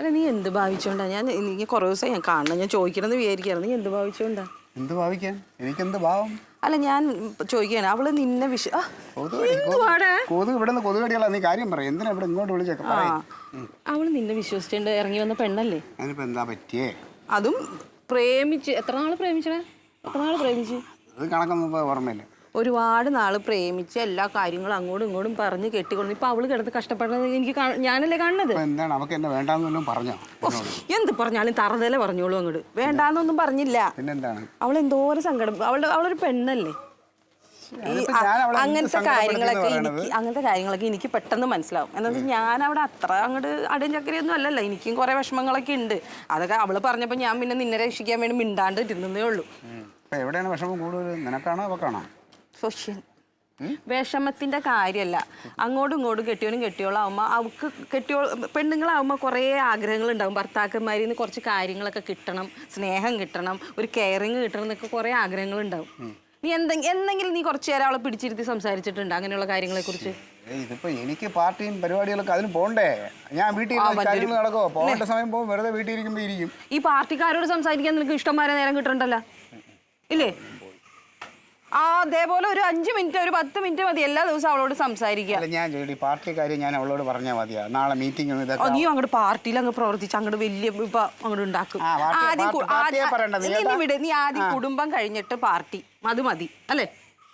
അല്ല നീ എന്ത് ഭാവിച്ചോണ്ടാ? നീ കുറേ ദിവസം ഞാൻ കാണണം, ഞാൻ ചോദിക്കണമെന്ന് വിചാരിക്കാറ്. നീ എന്ത് ഭാവിച്ചോണ്ടാ? എന്ത് ഭാവിക്കാൻ? എനിക്കെന്ത് ഭാവം? അല്ല ഞാൻ ചോദിക്കാണ്, അവള് നിന്നെ കൊതുക് ഇവിടെ നിന്ന് കൊതുകടികളാ. നീ കാര്യം പറ, എന്തിനാ ഇവിടെ ഇങ്ങോട്ട് വിളിച്ചേക്ക? അവള് നിന്നെ വിശ്വസിച്ചുകൊണ്ട് ഇറങ്ങി വന്ന പെണ്ണല്ലേ? അതിനിപ്പോ എന്താ പറ്റിയേ? അതും പ്രേമിച്ച് എത്ര നാള് പ്രേമിച്ചേ? എത്ര നാള് പ്രേമിച്ചു? അത് കണക്കൊന്നും ഇപ്പൊ ഓർമ്മയില്ല. ഒരുപാട് നാള് പ്രേമിച്ച് എല്ലാ കാര്യങ്ങളും അങ്ങോട്ടും ഇങ്ങോട്ടും പറഞ്ഞ് കെട്ടിക്കൊണ്ടു. ഇപ്പൊ അവള് കിടന്ന് കഷ്ടപ്പെടുന്നത് എനിക്ക് ഞാനല്ലേ കാണുന്നത്. എന്താണ് അവക്ക് എന്നെ വേണ്ടാന്നൊന്നും പറഞ്ഞോ? എന്ത് പറഞ്ഞാലും തറതല പറഞ്ഞോളൂ. അങ്ങോട്ട് വേണ്ടാന്നൊന്നും പറഞ്ഞില്ല. പിന്നെന്താണ്? അവളെന്തോരം സങ്കടം. അവളൊരു പെണ്ണല്ലേ. അങ്ങനത്തെ കാര്യങ്ങളൊക്കെ എനിക്ക് പെട്ടെന്ന് മനസ്സിലാവും. എന്താ വെച്ചാൽ ഞാൻ അവിടെ അത്ര അങ്ങോട്ട് അടിയും ചക്കരയൊന്നും അല്ലല്ലോ. എനിക്കും കുറെ വിഷമങ്ങളൊക്കെ ഉണ്ട്. അതൊക്കെ അവള് പറഞ്ഞപ്പോ ഞാൻ പിന്നെ നിന്നെ രക്ഷിക്കാൻ വേണ്ടി മിണ്ടാണ്ട് ഇരുന്നേ ഉള്ളൂ. എവിടെയാണ് വിഷമം കൂടുതൽ? നിനക്കാണോ അവക്കാണോ? വിഷമത്തിന്റെ കാര്യമല്ല, അങ്ങോട്ടും ഇങ്ങോട്ടും കെട്ടിയോളാവുമ്പോ അവക്ക് പെണ്ണുങ്ങളാവുമ്പോ കുറേ ആഗ്രഹങ്ങൾ ഉണ്ടാവും. ഭർത്താക്കന്മാരിൽ നിന്ന് കുറച്ച് കാര്യങ്ങളൊക്കെ കിട്ടണം, സ്നേഹം കിട്ടണം, ഒരു കെയറിങ് കിട്ടണം എന്നൊക്കെ കുറേ ആഗ്രഹങ്ങൾ ഉണ്ടാവും. നീ എന്തെങ്കിലും നീ കുറച്ചു നേരം അവളെ പിടിച്ചിരുത്തി സംസാരിച്ചിട്ടുണ്ട് അങ്ങനെയുള്ള കാര്യങ്ങളെ കുറിച്ച്? ഇതിപ്പോ എനിക്ക് പാർട്ടിയും പരിപാടികളൊക്കെ അതിന് പോണ്ടേ? ഞാൻ വീട്ടിൽ നടക്കോ? പോകേണ്ട സമയം പോകും, വെറുതെ വീട്ടിൽ ഇരിക്കുമ്പോ ഇരിക്കും. ഈ പാർട്ടിക്കാരോട് സംസാരിക്കാൻ നിനക്ക് ഇഷ്ടംമാരെ നേരം കിട്ടണ്ടല്ലോ, ഇല്ലേ? അതേപോലെ ഒരു 5 മിനിറ്റ്, ഒരു 10 മിനിറ്റ് മതി എല്ലാ ദിവസവും അവളോട് സംസാരിക്കുക. ഞാൻ പാർട്ടി കാര്യം ഞാൻ അവളോട് പറഞ്ഞാൽ മതിയാ. നാളെ മീറ്റിംഗ് നീ അങ്ങോട്ട് പാർട്ടിയിൽ അങ്ങ് പ്രവർത്തിച്ച് അങ്ങോട്ട് വലിയ അങ്ങോട്ട് ഉണ്ടാക്കും. നീ ആദ്യം കുടുംബം കഴിഞ്ഞിട്ട് പാർട്ടി, അത് മതി അല്ലേ?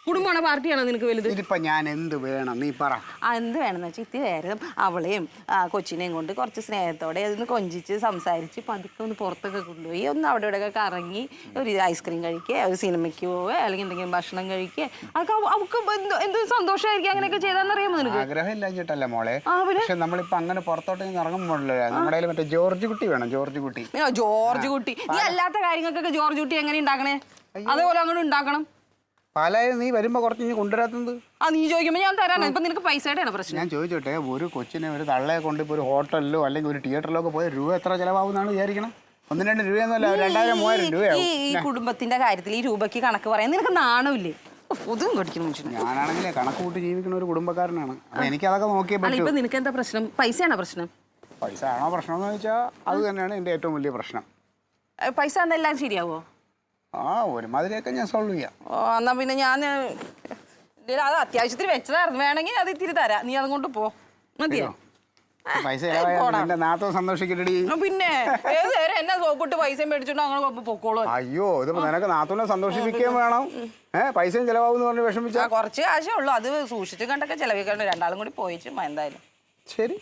കുടുംബമാണോ പാർട്ടിയാണോ നിനക്ക് വലുത്? ഇതിപ്പോ ഞാൻ എന്ത് വേണം നീ പറ. എന്ത് വേണമെന്ന് വെച്ചാൽ ഇത്തിരി നേരം അവളെയും കൊച്ചിനെയും കൊണ്ട് കുറച്ച് സ്നേഹത്തോടെ അതിന് കൊഞ്ചിച്ച് സംസാരിച്ച് പതുക്കെ ഒന്ന് പുറത്തൊക്കെ കൊണ്ടുപോയി ഒന്ന് അവിടെ ഇവിടെയൊക്കെ കറങ്ങി ഒരു ഐസ്ക്രീം കഴിക്കുക, ഒരു സിനിമയ്ക്ക് പോവുക, അല്ലെങ്കിൽ എന്തെങ്കിലും ഭക്ഷണം കഴിക്കുക. അതൊക്കെ അവൾക്ക് എന്ത് സന്തോഷമായിരിക്കും. അങ്ങനെയൊക്കെ ചെയ്താന്നറിയാമോ നിനക്ക്? ആഗ്രഹമില്ലാഞ്ഞിട്ടല്ലേ മോളെ. പക്ഷെ നമ്മളിപ്പോ അങ്ങനെ പുറത്തോട്ട് ഇറങ്ങുമ്പോഴല്ലേ നമ്മുടെ മറ്റേ ജോർജ് കുട്ടി വേണം. ജോർജ് കുട്ടി നീ അല്ലാത്ത കാര്യങ്ങൾക്കൊക്കെ ജോർജ് കുട്ടി എങ്ങനെ ഉണ്ടാക്കണേ അതേപോലെ അങ്ങോട്ട് ഉണ്ടാക്കണം. പാലായ നീ വരുമ്പോ കുറച്ച് നീ കൊണ്ടുവരാത്തത്? നീ ചോദിക്കുമ്പോ ഞാൻ തരാനാ. ഇപ്പൊ നിനക്ക് പൈസയുടെ പ്രശ്നം. ഞാൻ ചോദിച്ചോട്ടെ, ഒരു കൊച്ചിനെ ഒരു തള്ളയെ കൊണ്ട് ഇപ്പൊ ഒരു ഹോട്ടലിലോ അല്ലെങ്കിൽ ഒരു തിയേറ്ററിലോ ഒക്കെ പോയ രൂപ എത്ര ചെലവാകുന്നാണ് വിചാരിക്കണം? 1-2 രൂപയൊന്നുമല്ല, 2000-3000 രൂപയാവും. ഈ കുടുംബത്തിന്റെ കാര്യത്തിൽ ഈ രൂപയ്ക്ക് കണക്ക് പറയാൻ നിനക്ക് നാണമില്ലേ? ഒതും കടിക്കണം. ഞാനാണെങ്കിലേ കണക്ക് കൂട്ടി ജീവിക്കുന്ന ഒരു കുടുംബക്കാരനാണ്. അപ്പൊ എനിക്ക് അതൊക്കെ നോക്കിയേ പറ്റൂ. ഇപ്പൊ നിനക്ക് എന്താ പ്രശ്നം? പൈസയാണോ പ്രശ്നം? പൈസ ആണോ പ്രശ്നം എന്ന് ചോദിച്ചാൽ അത് തന്നെയാണ് എന്റെ ഏറ്റവും വലിയ പ്രശ്നം. പൈസ എന്നെല്ലാം ശരിയാവോ? ഒരുമാതിരിയൊക്കെ ഞാൻ സോൾവ് ചെയ്യാം. എന്നാ പിന്നെ ഞാൻ അത് അത്യാവശ്യത്തിന് വെച്ചതായിരുന്നു, വേണമെങ്കിൽ അത് ഇത്തിരി തരാം. നീ അതുകൊണ്ട് പോ. മതിയോ? പൈസ സന്തോഷിക്കട്ടെ. പിന്നെ ഏത് നേരം എന്നെ സോപ്പിട്ട് പൈസ മേടിച്ചോണ്ട് അങ്ങനെ പൊക്കോളൂ. അയ്യോ, ഇതിപ്പോ നിനക്ക് നാത്തൂനെ സന്തോഷിപ്പിക്കുകയും വേണം, പൈസയും ചെലവാകുന്ന പറഞ്ഞ് വിഷമിച്ചാ. കുറച്ച് കാശേ ഉള്ളൂ, അത് സൂക്ഷിച്ച് കണ്ടൊക്കെ ചെലവിക്കണ്ട. രണ്ടാളും കൂടി പോയിച്ചു എന്തായാലും. ശരി.